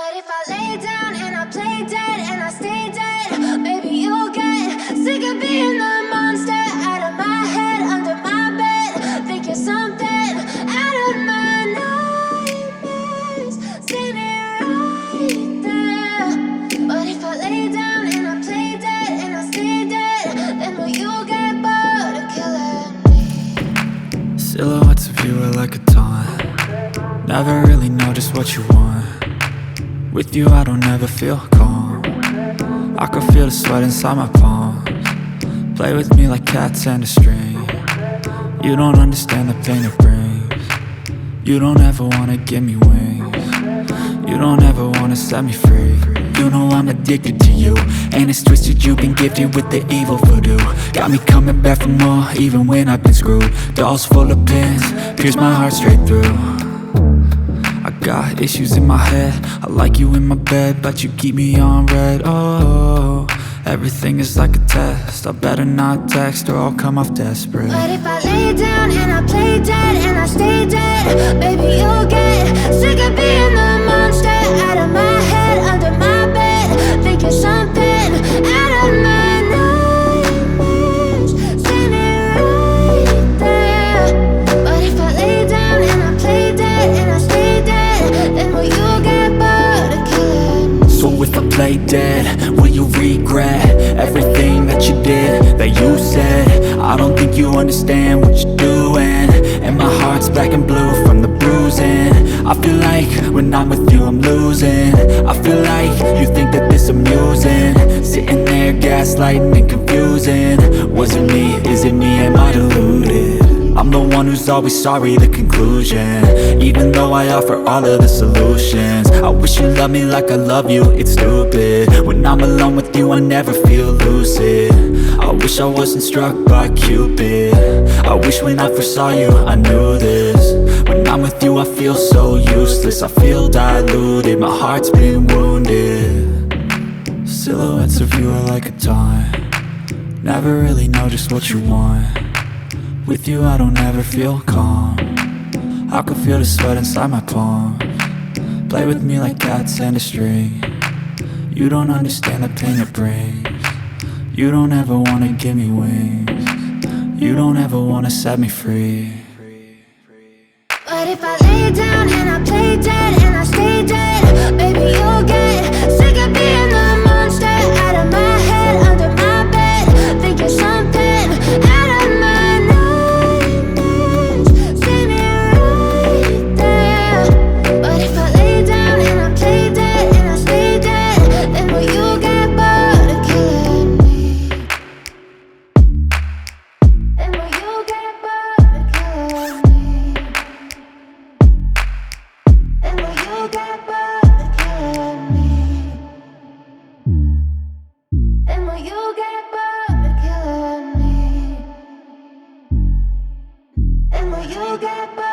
But if I lay down and I play dead and I stay dead, maybe you'll get sick of being the monster out of my head, under my bed. Think you're something out of my nightmares, standing right there. But if I lay down and I play dead and I stay dead, then will you get bored of killing me? Silhouettes of you are like a taunt. Never really know just what you want. With you I don't ever feel calm. I can feel the sweat inside my palms. Play with me like cats and a string. You don't understand the pain it brings. You don't ever wanna give me wings. You don't ever wanna set me free. You know I'm addicted to you, and it's twisted, you've been gifted with the evil voodoo. Got me coming back for more, even when I've been screwed. Dolls full of pins, pierce my heart straight through. I got issues in my head, I like you in my bed, but you keep me on red. Oh, everything is like a test, I better not text or I'll come off desperate. But if I lay down and I play dead and I stay dead, baby you'll get sick of being the monster out of my head, under my bed. Think you're something out of my nightmares, standing right there. But if I lay down and I play dead and I stay dead, then will you get bored of killing me? So if I play dead, will you regret everything that you did, that you said? I don't think you understand what you're doing, and my heart's black and blue from the bruising. I feel like when I'm with you I'm losing. I feel like you think that this amusing, sitting there gaslighting and confusing. Was it me? Is it me? Am I deluded? I'm the one who's always sorry, the conclusion. Even though I offer all of the solutions, I wish you loved me like I love you, it's stupid. When I'm alone with you I never feel lucid. I wish I wasn't struck by Cupid. I wish when I first saw you I knew this. When I'm with you I feel so useless, I feel diluted, my heart's been wounded. Silhouettes of you are like a taunt. Never really know just what you want. With you I don't ever feel calm. I can feel the sweat inside my palms. Play with me like cats and a string. You don't understand the pain it brings. You don't ever wanna give me wings. You don't ever wanna set me free. But if I lay down and I play dead and I stay dead, baby you'll get sick of being the monster out of my head, under my bed. Think you're something out of my nightmares, standing right there. But if I lay down and I play dead and I stay dead, then will you get bored of killing me? Then will you get bored of killing me? Then will you get bored of killing me? Then will you get bored of killing me? Then will you get bored?